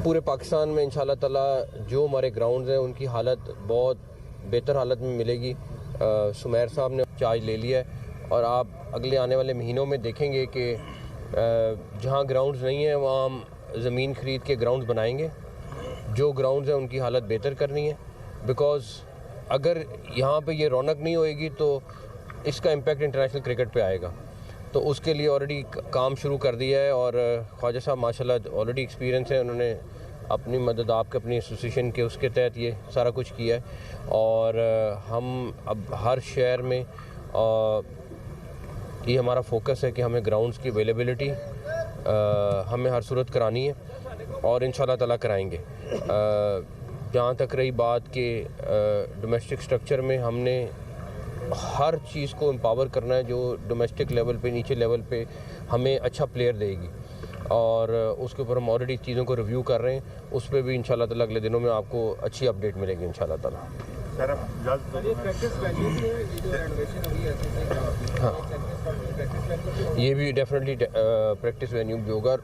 पूरे पाकिस्तान में इंशाल्लाह ताला जो हमारे ग्राउंड्स हैं उनकी हालत बहुत बेहतर हालत में मिलेगी। सुमैर साहब ने चार्ज ले लिया है और आप अगले आने वाले महीनों में देखेंगे कि जहाँ ग्राउंड्स नहीं हैं वहाँ हम ज़मीन ख़रीद के ग्राउंड्स बनाएंगे। जो ग्राउंड्स हैं उनकी हालत बेहतर करनी है, बिकॉज़ अगर यहाँ पे ये रौनक नहीं होएगी तो इसका इम्पैक्ट इंटरनेशनल क्रिकेट पे आएगा। तो उसके लिए ऑलरेडी काम शुरू कर दिया है और ख्वाजा साहब माशाल्लाह ऑलरेडी एक्सपीरियंस है, उन्होंने अपनी मदद आपके अपनी एसोसिएशन के उसके तहत ये सारा कुछ किया है। और हम अब हर शहर में ये हमारा फोकस है कि हमें ग्राउंड्स की अवेलेबिलिटी हमें हर सूरत करानी है और इंशाल्लाह ताला कराएंगे। जहाँ तक रही बात के डोमेस्टिक स्ट्रक्चर में, हमने हर चीज़ को एम्पावर करना है जो डोमेस्टिक लेवल पे नीचे लेवल पे हमें अच्छा प्लेयर देगी, और उसके ऊपर हम ऑलरेडी चीज़ों को रिव्यू कर रहे हैं। उस पर भी इंशाल्लाह ताला अगले दिनों में आपको अच्छी अपडेट मिलेगी इंशाल्लाह ताला। हाँ, ये भी डेफिनेटली प्रैक्टिस वेन्यू भी होगा,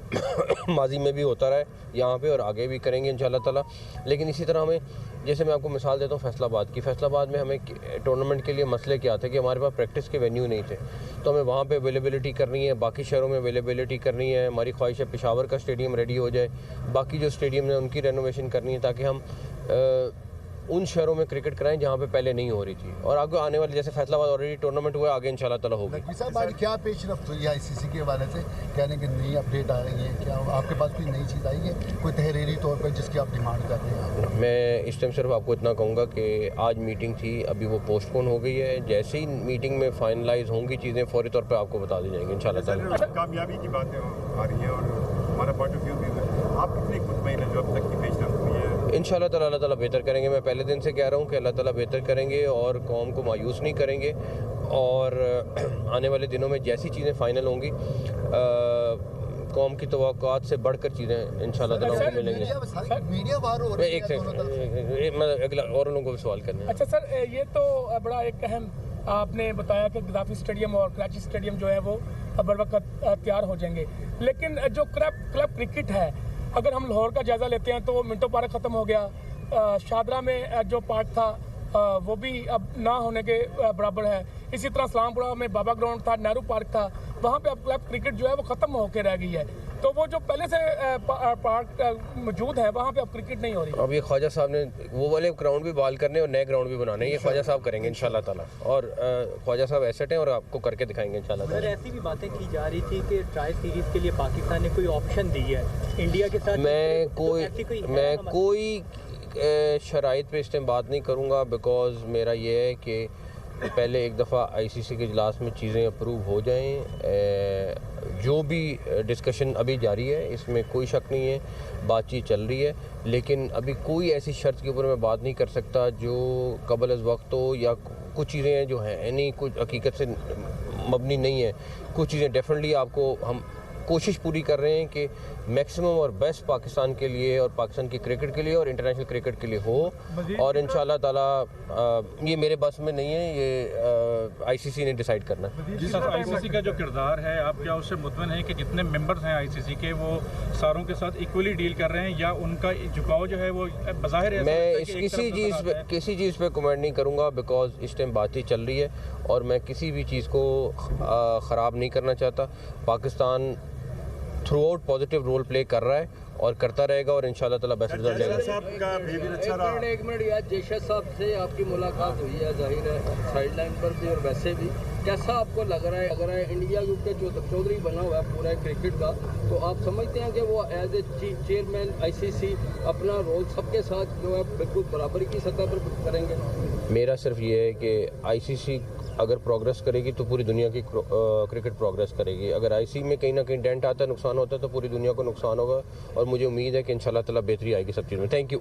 माजी में भी होता रहा है यहाँ पे और आगे भी करेंगे इंशाल्लाह ताला। लेकिन इसी तरह हमें, जैसे मैं आपको मिसाल देता हूँ फैसलाबाद की, फैसलाबाद में हमें टूर्नामेंट के लिए मसले क्या थे कि हमारे पास प्रैक्टिस के वेन्यू नहीं थे, तो हमें वहाँ पे अवेलेबिलिटी करनी है, बाकी शहरों में अवेलेबिलिटी करनी है। हमारी ख्वाहिश है पेशावर का स्टेडियम रेडी हो जाए, बाकी जो स्टेडियम है उनकी रेनोवेशन करनी है ताकि हम उन शहरों में क्रिकेट कराएं जहाँ पे पहले नहीं हो रही थी। और आगे आने वाले, जैसे फैसलाबाद ऑलरेडी टूर्नामेंट हुआ, आगे इंशाल्लाह ताला होगी। आज क्या पेशरफ्त हुई है आईसीसी के हवाले से? कहने की नई अपडेट आ रही है, क्या आपके पास कोई नई चीज़ आई है, कोई तहरीरी तौर पर जिसकी आप डिमांड कर रहे हैं? मैं इस टाइम सिर्फ आपको इतना कहूँगा कि आज मीटिंग थी, अभी वो पोस्टपोन हो गई है। जैसे ही मीटिंग में फाइनलाइज होंगी चीज़ें, फौरी तौर पर आपको बता दी जाएंगी इंशाल्लाह ताला। कामयाबी की बातें आ रही हैं और हमारा पॉइंट ऑफ व्यू भी है, आप कितने मुतमईन हैं जो अब तक की पेशरफ्त हुई है? इंशाल्लाह ताला अल्लाह ताला बेहतर करेंगे। मैं पहले दिन से कह रहा हूँ कि अल्लाह ताला बेहतर करेंगे और कौम को मायूस नहीं करेंगे, और आने वाले दिनों में जैसी चीज़ें फाइनल होंगी कौम की तवक्कुआत से बढ़कर चीज़ें इंशाल्लाह ताला उनको मिलेंगे। एक सेकंड, मैं अगला और लोगों को भी सवाल करने। अच्छा सर, ये तो बड़ा एक अहम आपने बताया कि गद्दाफी स्टेडियम और कराची स्टेडियम जो है वो बर वक्त तैयार हो जाएंगे, लेकिन जो क्लब क्रिकेट है, अगर हम लाहौर का जायज़ा लेते हैं तो मिंटो पार्क ख़त्म हो गया, शादरा में जो पार्क था वो भी अब ना होने के बराबर है। इसी तरह इस्लामपुरा में बाबा ग्राउंड था, नेहरू पार्क था, वहाँ पे अब क्लब क्रिकेट जो है वो ख़त्म होकर रह गई है। तो वो जो पहले से पार्क मौजूद है वहाँ पे अब क्रिकेट नहीं हो रही। अब ये ख्वाजा साहब ने वो वाले ग्राउंड भी बहाल करने और नए ग्राउंड भी बनाने, ये ख्वाजा साहब करेंगे इंशाल्लाह ताला। और ख्वाजा साहब एसेट हैं और आपको करके दिखाएंगे इंशाल्लाह ताला। ऐसी भी बातें की जा रही थी कि ट्राई सीरीज के लिए पाकिस्तान ने कोई ऑप्शन दी है इंडिया के साथ। मैं कोई शराइत पे इस टाइम बात नहीं करूँगा, बिकॉज मेरा ये है कि पहले एक दफ़ा आईसीसी के इजलास में चीज़ें अप्रूव हो जाएं। जो भी डिस्कशन अभी जारी है इसमें कोई शक नहीं है, बातचीत चल रही है, लेकिन अभी कोई ऐसी शर्त के ऊपर मैं बात नहीं कर सकता जो कबल अज़ वक्त हो, या कुछ चीज़ें हैं जो हैं यानी कुछ हकीकत से मबनी नहीं है। कुछ चीज़ें डेफिनेटली आपको हम कोशिश पूरी कर रहे हैं कि मैक्सिमम और बेस्ट पाकिस्तान के लिए और पाकिस्तान की क्रिकेट के लिए और इंटरनेशनल क्रिकेट के लिए हो, और इंशाल्लाह ताला ये मेरे बस में नहीं है, ये आईसीसी ने डिसाइड करना है। जी सर, आईसीसी का जो किरदार है, आप क्या उससे मुतमईन हैं कि जितने मेंबर्स हैं आईसीसी के वो सारों के साथ इक्वली डील कर रहे हैं, या उनका झुकाव जो है वो बज़ाहिर? मैं किसी चीज़ पे कमेंट नहीं करूँगा, बिकॉज इस टाइम बातचीत चल रही है और मैं किसी भी चीज़ को ख़राब नहीं करना चाहता। Pakistan throughout positive role play कर रहा है और करता रहेगा और इंशाल्लाह ताला बेस्ट रिजल्ट देगा। एक मिनट यार, जेशा साहब से आपकी मुलाकात हुई है, जाहिर है साइड लाइन पर भी और वैसे भी, कैसा आपको लग रहा है? अगर इंडिया के चौधरी बना हुआ है पूरा क्रिकेट का, तो आप समझते हैं कि वो as a chief chairman ICC अपना रोल सबके साथ जो है बिल्कुल बराबरी की सतह पर करेंगे? मेरा सिर्फ ये है कि आईसीसी अगर प्रोग्रेस करेगी तो पूरी दुनिया की क्रिकेट प्रोग्रेस करेगी। अगर आईसीसी में कहीं ना कहीं डेंट आता है, नुकसान होता है, तो पूरी दुनिया को नुकसान होगा, और मुझे उम्मीद है कि इंशाल्लाह ताला बेहतरी आएगी सब चीज़ में। Thank you.